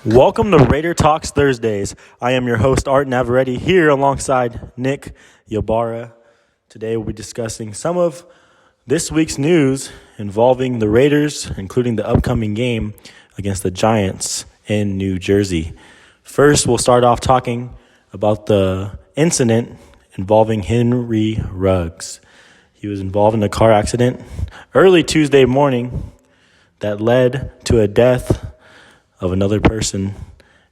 Welcome to Raider Talks Thursdays. I am your host, Art Navarrete, here alongside Nick Yabara. Today we'll be discussing some of this week's news involving the Raiders, including the upcoming game against the Giants in New Jersey. First, we'll start off talking about the incident involving Henry Ruggs. He was involved in a car accident early Tuesday morning that led to a death of another person,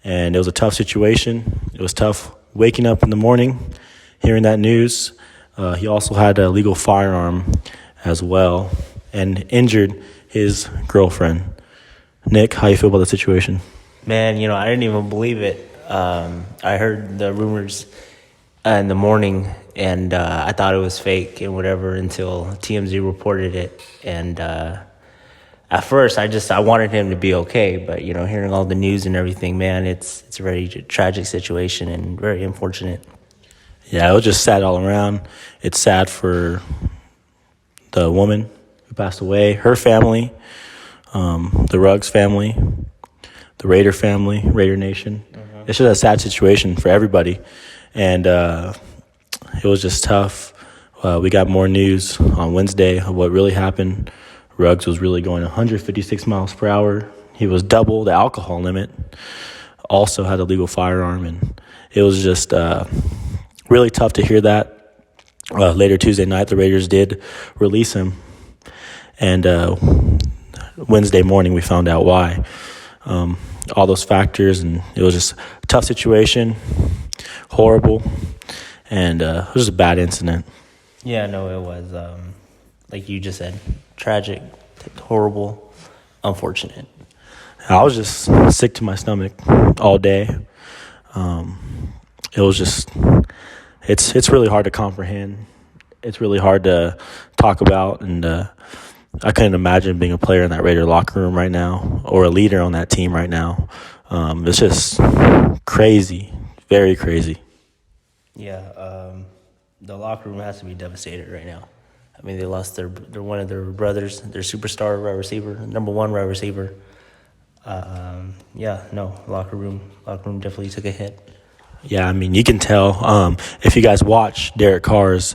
and it was a tough situation. It was tough waking up in the morning, hearing that news. He also had a legal firearm as well and injured his girlfriend. Nick, how you feel about the situation? Man, I didn't even believe it. I heard the rumors in the morning, and I thought it was fake and whatever until TMZ reported it. And at first, I wanted him to be okay, but hearing all the news and everything, man, it's a very tragic situation and very unfortunate. Yeah, it was just sad all around. It's sad for the woman who passed away, her family, the Ruggs family, the Raider family, Raider Nation. Mm-hmm. It's just a sad situation for everybody, and it was just tough. We got more news on Wednesday of what really happened. Ruggs was really going 156 miles per hour. He was double the alcohol limit. Also had a legal firearm, and it was just really tough to hear that. Later Tuesday night, the Raiders did release him, and Wednesday morning we found out why. All those factors, and it was just a tough situation, horrible, and it was just a bad incident. Yeah, no, it was, like you just said, tragic, horrible, unfortunate. I was just sick to my stomach all day. It was just, it's really hard to comprehend. It's really hard to talk about, and I couldn't imagine being a player in that Raider locker room right now or a leader on that team right now. It's just crazy, very crazy. Yeah, the locker room has to be devastated right now. I mean, they lost their one of their brothers, their superstar wide receiver, number one wide receiver. Locker room definitely took a hit. Yeah, I mean, you can tell if you guys watch Derek Carr's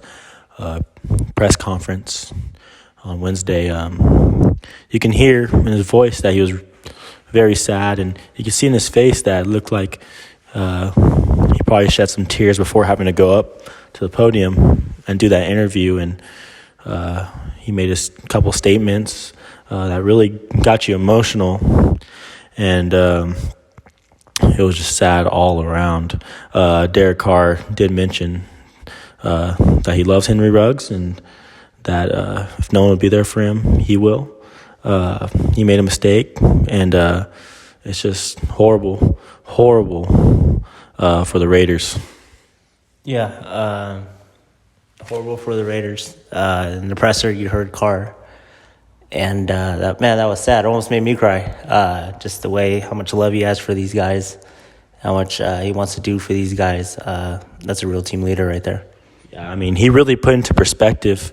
press conference on Wednesday. You can hear in his voice that he was very sad, and you can see in his face that it looked like he probably shed some tears before having to go up to the podium and do that interview. And he made a couple statements that really got you emotional, and it was just sad all around. Derek Carr did mention that he loves Henry Ruggs, and that if no one would be there for him, he will. He made a mistake, and it's just horrible for the Raiders. Yeah, horrible for the Raiders. In the presser, you heard Carr, and that was sad. It almost made me cry. Just the way, how much love he has for these guys, how much he wants to do for these guys. That's a real team leader right there. Yeah, I mean, he really put into perspective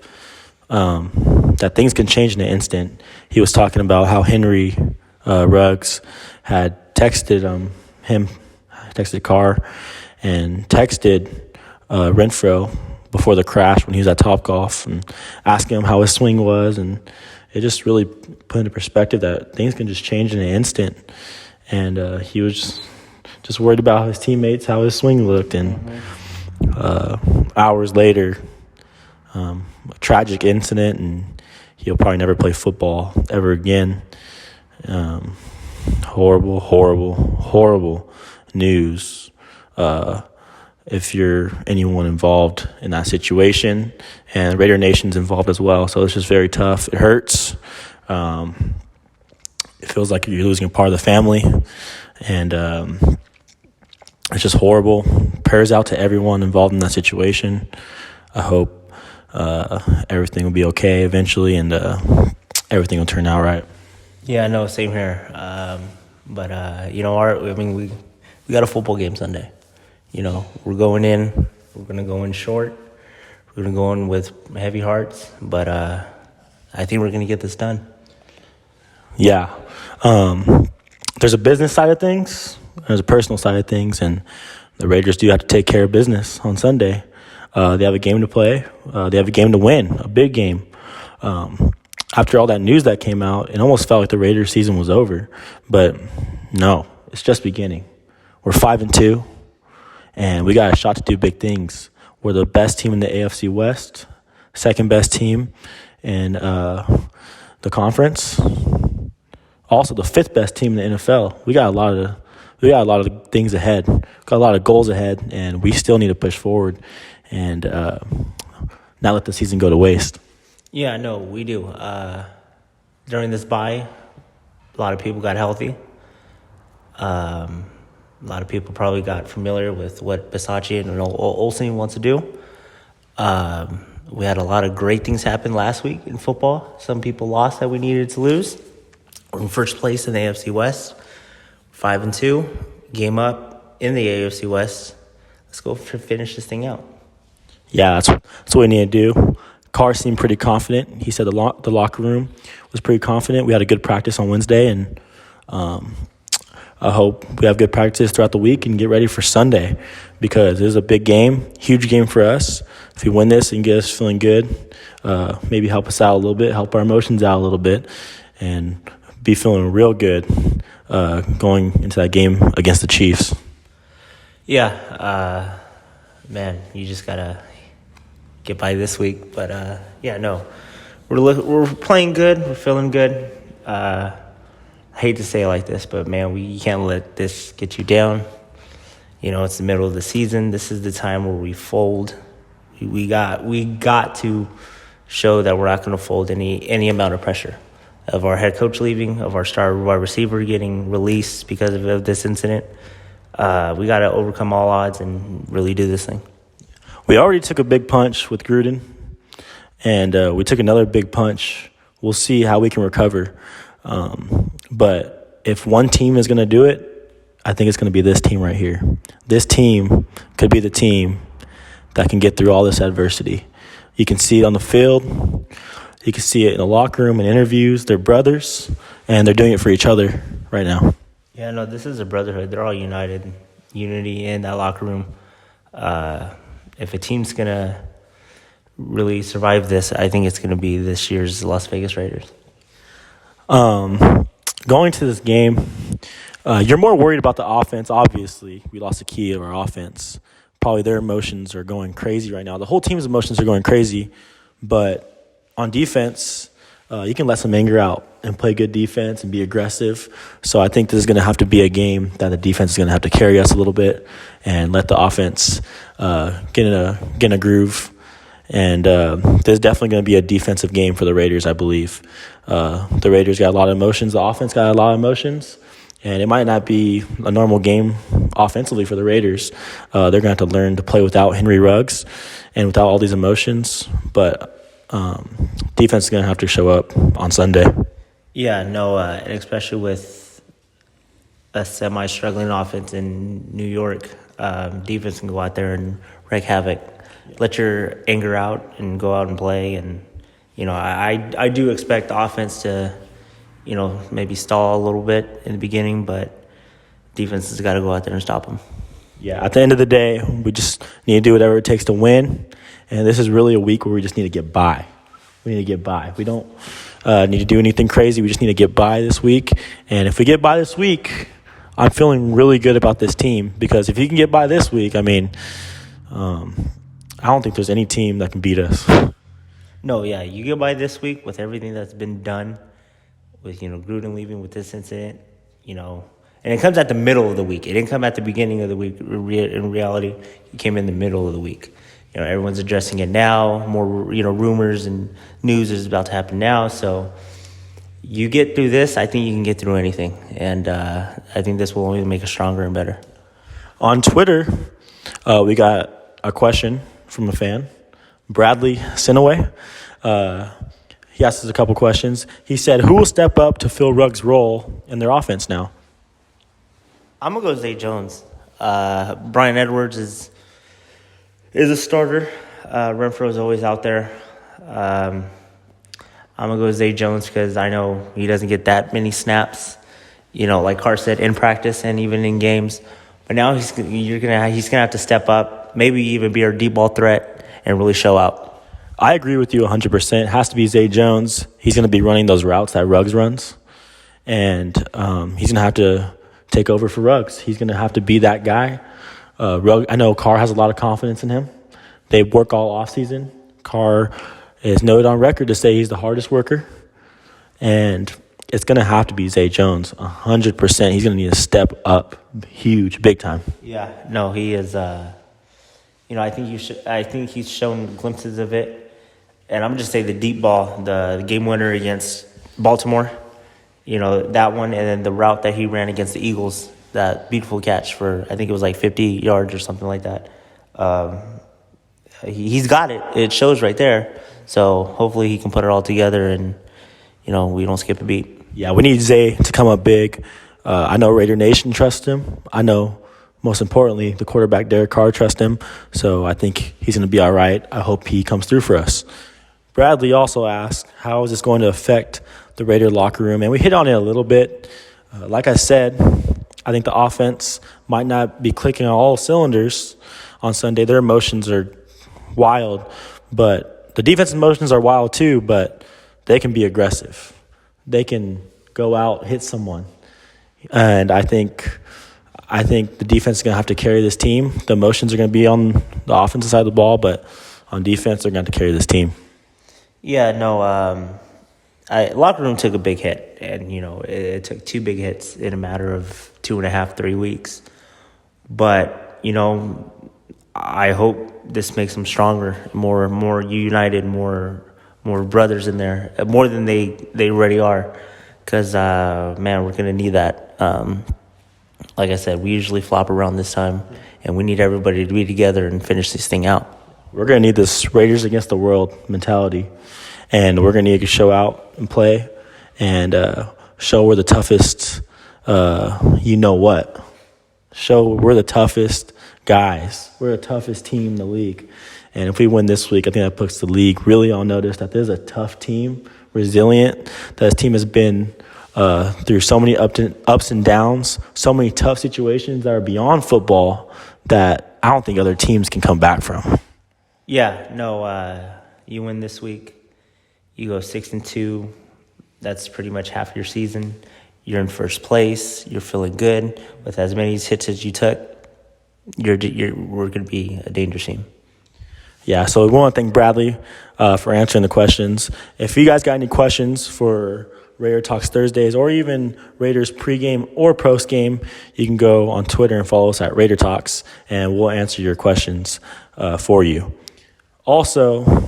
that things can change in an instant. He was talking about how Henry Ruggs had texted Carr and texted Renfro before the crash when he was at Topgolf, and asking him how his swing was, and it just really put into perspective that things can just change in an instant. And he was just worried about his teammates, how his swing looked, and hours later, a tragic incident, and he'll probably never play football ever again. Horrible news. If you're anyone involved in that situation, and Raider Nation's involved as well. So it's just very tough. It hurts. It feels like you're losing a part of the family, and it's just horrible. Prayers out to everyone involved in that situation. I hope everything will be okay eventually, and everything will turn out right. Yeah, no, same here. But Art, I mean, we got a football game Sunday. We're going in. We're going to go in short. We're going to go in with heavy hearts. But I think we're going to get this done. Yeah. there's a business side of things, there's a personal side of things, and the Raiders do have to take care of business on Sunday. They have a game to play. They have a game to win, a big game. After all that news that came out, it almost felt like the Raiders season was over. But no, it's just beginning. We're 5-2, and we got a shot to do big things. We're the best team in the AFC West, second best team in the conference. Also, the fifth best team in the NFL. We got a lot of things ahead. Got a lot of goals ahead, and we still need to push forward and not let the season go to waste. Yeah, no, we do. During this bye, a lot of people got healthy. A lot of people probably got familiar with what Bisaccia and Olsen wants to do. We had a lot of great things happen last week in football. Some people lost that we needed to lose. We're in first place in the AFC West, 5-2, game up in the AFC West. Let's go finish this thing out. Yeah, that's what we need to do. Carr seemed pretty confident. He said the locker room was pretty confident. We had a good practice on Wednesday, and I hope we have good practice throughout the week and get ready for Sunday, because this is a big game, huge game for us. If we win this and get us feeling good, maybe help us out a little bit, help our emotions out a little bit, and be feeling real good going into that game against the Chiefs. Yeah, man, you just gotta get by this week. But yeah, no, we're playing good, we're feeling good. I hate to say it like this, but man, you can't let this get you down. You know, it's the middle of the season. This is the time where we fold. We got to show that we're not going to fold any amount of pressure of our head coach leaving, of our star wide receiver getting released because of this incident. We got to overcome all odds and really do this thing. We already took a big punch with Gruden, and we took another big punch. We'll see how we can recover. But if one team is going to do it, I think it's going to be this team right here. This team could be the team that can get through all this adversity. You can see it on the field. You can see it in the locker room and interviews. They're brothers, and they're doing it for each other right now. Yeah, no, this is a brotherhood. They're all united. Unity in that locker room. If a team's going to really survive this, I think it's going to be this year's Las Vegas Raiders. Going to this game, you're more worried about the offense. Obviously, we lost the key of our offense. Probably their emotions are going crazy right now. The whole team's emotions are going crazy, but on defense, you can let some anger out and play good defense and be aggressive. So I think this is going to have to be a game that the defense is going to have to carry us a little bit and let the offense get in a groove. And there's definitely going to be a defensive game for the Raiders, I believe. The Raiders got a lot of emotions. The offense got a lot of emotions. And it might not be a normal game offensively for the Raiders. They're going to have to learn to play without Henry Ruggs and without all these emotions. But defense is going to have to show up on Sunday. Yeah, no, and especially with a semi-struggling offense in New York, defense can go out there and wreak havoc. Let your anger out and go out and play. And, you know, I do expect the offense to, you know, maybe stall a little bit in the beginning, but defense has got to go out there and stop them. Yeah, at the end of the day, we just need to do whatever it takes to win. And this is really a week where we just need to get by. We need to get by. We don't need to do anything crazy. We just need to get by this week. And if we get by this week, I'm feeling really good about this team. Because if you can get by this week, I mean, I don't think there's any team that can beat us. No, yeah, you get by this week with everything that's been done, with, you know, Gruden leaving with this incident, you know, and it comes at the middle of the week. It didn't come at the beginning of the week. In reality, it came in the middle of the week. You know, everyone's addressing it now. More, you know, rumors and news is about to happen now. So you get through this, I think you can get through anything. And I think this will only make us stronger and better. On Twitter, we got a question from a fan, Bradley Sinaway. He asked us a couple questions. He said, who will step up to fill Ruggs' role in their offense now? I'm going to go Zay Jones. Brian Edwards is a starter. Renfro is always out there. I'm going to go Zay Jones because I know he doesn't get that many snaps. like Carr said, in practice and even in games. But now he's gonna have to step up, maybe even be our deep ball threat and really show out. I agree with you 100%. It has to be Zay Jones. He's going to be running those routes that Ruggs runs. And he's going to have to take over for Ruggs. He's going to have to be that guy. I know Carr has a lot of confidence in him. They work all offseason. Carr is noted on record to say he's the hardest worker. And it's going to have to be Zay Jones, 100%. He's going to need to step up huge, big time. Yeah, no, he is. I think he's shown glimpses of it. And I'm going to just say the deep ball, the game winner against Baltimore, that one, and then the route that he ran against the Eagles, that beautiful catch for, I think it was like 50 yards or something like that. He's got it. It shows right there. So hopefully he can put it all together and, we don't skip a beat. Yeah, we need Zay to come up big. I know Raider Nation trusts him. I know, most importantly, the quarterback Derek Carr trusts him. So I think he's going to be all right. I hope he comes through for us. Bradley also asked, how is this going to affect the Raider locker room? And we hit on it a little bit. Like I said, I think the offense might not be clicking on all cylinders on Sunday. Their emotions are wild, but the defensive emotions are wild too, but they can be aggressive. They can go out, hit someone. And I think the defense is going to have to carry this team. The emotions are going to be on the offensive side of the ball, but on defense, they're going to have to carry this team. Yeah, no, locker room took a big hit, and, it took 2 big hits in a matter of 2.5, 3 weeks. But, I hope this makes them stronger, more united, more brothers in there, more than they already are. Because, man, we're going to need that. Like I said, we usually flop around this time, and we need everybody to be together and finish this thing out. We're going to need this Raiders against the world mentality, and we're going to need to show out and play and show we're the toughest, Show we're the toughest guys. We're the toughest team in the league. And if we win this week, I think that puts the league really on notice that there's a tough team, resilient, that this team has been through so many ups and downs, so many tough situations that are beyond football that I don't think other teams can come back from. Yeah, no, you win this week, you go 6-2. That's pretty much half your season. You're in first place. You're feeling good with as many hits as you took. We're going to be a dangerous team. Yeah, so we want to thank Bradley for answering the questions. If you guys got any questions for Raider Talks Thursdays or even Raiders pregame or postgame, you can go on Twitter and follow us at Raider Talks, and we'll answer your questions for you. Also,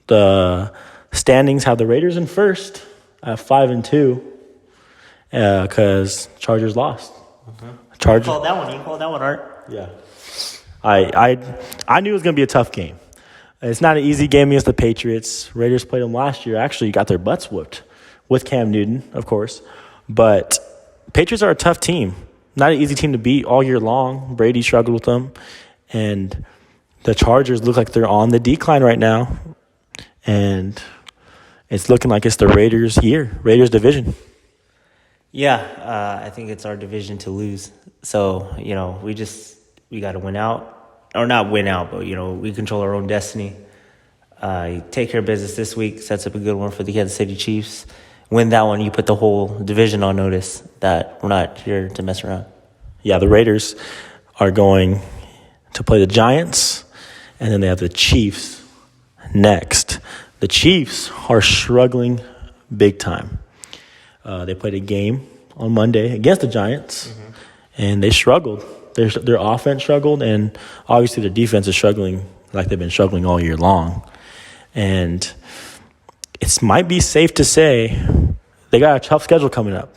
the standings have the Raiders in first at 5-2 because Chargers lost. Chargers. You called that one, Art. Yeah. I knew it was going to be a tough game. It's not an easy game against the Patriots. Raiders played them last year. Actually, got their butts whooped with Cam Newton, of course. But Patriots are a tough team. Not an easy team to beat all year long. Brady struggled with them. And the Chargers look like they're on the decline right now. And it's looking like it's the Raiders' year, Raiders' division. Yeah, I think it's our division to lose. So, we got to win out. Or not win out, but, we control our own destiny. Take care of business this week. Sets up a good one for the Kansas City Chiefs. Win that one, you put the whole division on notice that we're not here to mess around. Yeah, the Raiders are going to play the Giants, and then they have the Chiefs next. The Chiefs are struggling big time. They played a game on Monday against the Giants, and they struggled. Their offense struggled, and obviously their defense is struggling like they've been struggling all year long. And it might be safe to say they got a tough schedule coming up.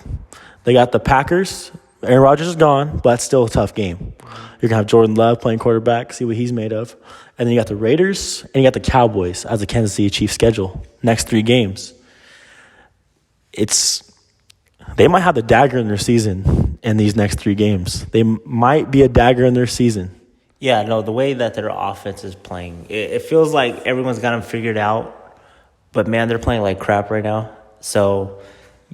They got the Packers. Aaron Rodgers is gone, but that's still a tough game. You're going to have Jordan Love playing quarterback, see what he's made of. And then you got the Raiders, and you got the Cowboys as a Kansas City Chiefs schedule. Next 3 games. They might have the dagger in their season in these next 3 games. They might be a dagger in their season. Yeah, no, the way that their offense is playing, it feels like everyone's got them figured out. But, man, they're playing like crap right now. So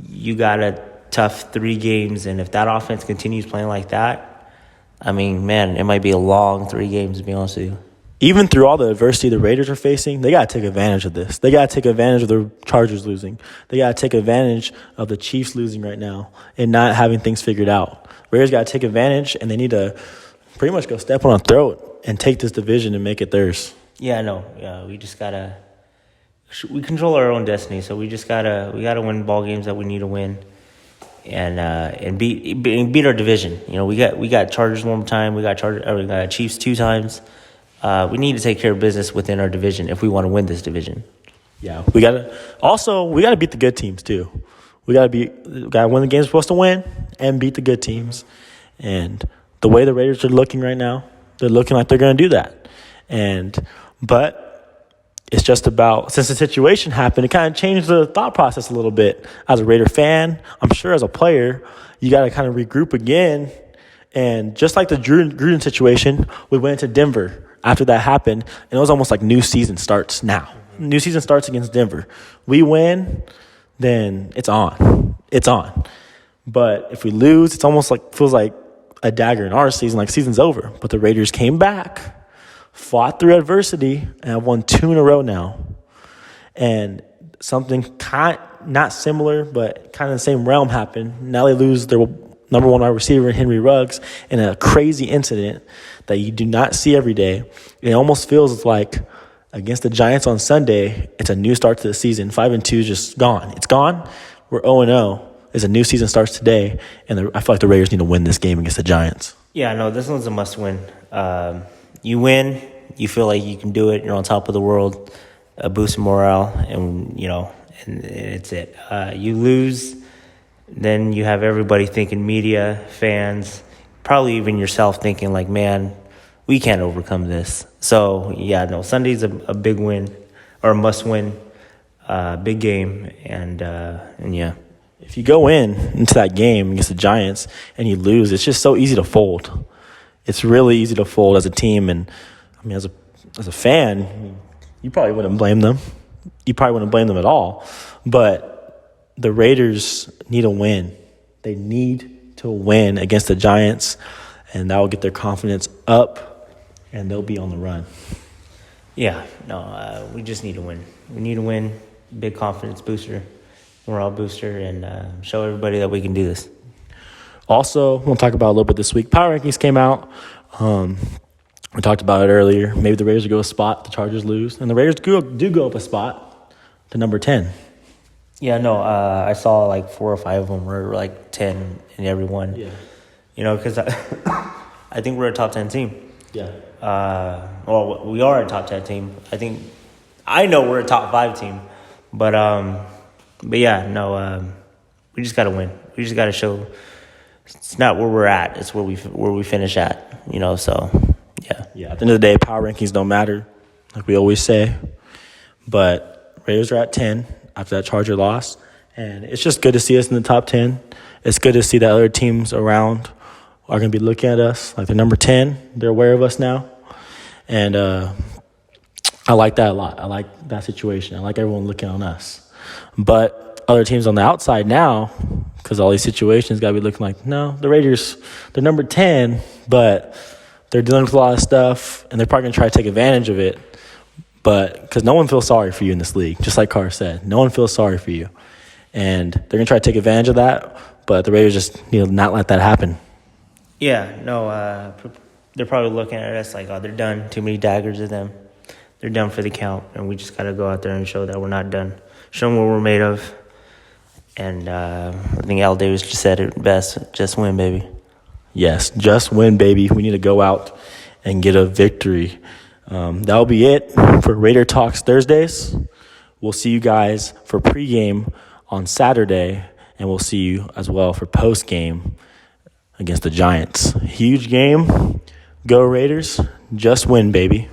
you got to tough 3 games, and if that offense continues playing like that, I mean, man, it might be a long 3 games, to be honest with you. Even through all the adversity the Raiders are facing, they got to take advantage of this. They got to take advantage of the Chargers losing. They got to take advantage of the Chiefs losing right now and not having things figured out. Raiders got to take advantage, and they need to pretty much go step on a throat and take this division and make it theirs. Yeah, I know. Yeah, we just gotta. We control our own destiny, so we gotta win ball games that we need to win, and beat our division. You know, we got Chargers one more time. We got Chiefs 2 times. We need to take care of business within our division if we want to win this division. Yeah, we gotta beat the good teams too. We gotta win the games we're supposed to win and beat the good teams. And the way the Raiders are looking right now, they're looking like they're going to do that. But it's just about, since the situation happened, it kind of changed the thought process a little bit. As a Raider fan, I'm sure as a player, you got to kind of regroup again. And just like the Gruden situation, we went into Denver after that happened, and it was almost like new season starts now. New season starts against Denver. We win, then it's on. It's on. But if we lose, it's almost like feels like a dagger in our season, like season's over. But the Raiders came back, fought through adversity, and have won 2 in a row now. And something not similar, but kind of the same realm happened. Now they lose their number 1 wide receiver, Henry Ruggs, in a crazy incident that you do not see every day. It almost feels like against the Giants on Sunday, it's a new start to the season. 5-2 is just gone. It's gone. We're 0-0. As a new season starts today, and I feel like the Raiders need to win this game against the Giants. Yeah, no, this one's a must-win. You win, you feel like you can do it. You're on top of the world, boost morale, and it's it. You lose, then you have everybody thinking, media, fans, probably even yourself thinking like, man, we can't overcome this. So yeah, no, Sunday's a big win or a must-win, big game, and yeah. If you go into that game against the Giants and you lose, it's just so easy to fold. It's really easy to fold as a team. And, I mean, as a fan, you probably wouldn't blame them. You probably wouldn't blame them at all. But the Raiders need a win. They need to win against the Giants, and that will get their confidence up, and they'll be on the run. Yeah, no, we just need to win. We need to win, big confidence booster. Morale booster, and show everybody that we can do this. Also, we'll talk about a little bit this week. Power rankings came out. We talked about it earlier. Maybe the Raiders will go a spot, the Chargers lose. And the Raiders do go up a spot to number 10. Yeah, no, I saw like 4 or 5 of them were like 10 in every one. Yeah. You know, because I think we're a top 10 team. Yeah. Well, we are a top 10 team. I know we're a top 5 team. But yeah, no, we just got to win. We just got to show it's not where we're at. It's where we finish at, so, yeah. Yeah, at the end of the day, power rankings don't matter, like we always say. But Raiders are at 10 after that Charger loss. And it's just good to see us in the top 10. It's good to see that other teams around are going to be looking at us like they're number 10. They're aware of us now. And I like that a lot. I like that situation. I like everyone looking on us. But other teams on the outside now, because all these situations got to be looking like, no, the Raiders, they're number 10, but they're dealing with a lot of stuff, and they're probably going to try to take advantage of it. But because no one feels sorry for you in this league, just like Carr said. No one feels sorry for you. And they're going to try to take advantage of that, but the Raiders just need to not let that happen. Yeah, no, they're probably looking at us like, oh, they're done. Too many daggers of them. They're done for the count, and we just got to go out there and show that we're not done. Show them what we're made of. And I think Al Davis just said it best. Just win, baby. Yes, just win, baby. We need to go out and get a victory. That'll be it for Raider Talks Thursdays. We'll see you guys for pregame on Saturday, and we'll see you as well for postgame against the Giants. Huge game. Go Raiders. Just win, baby.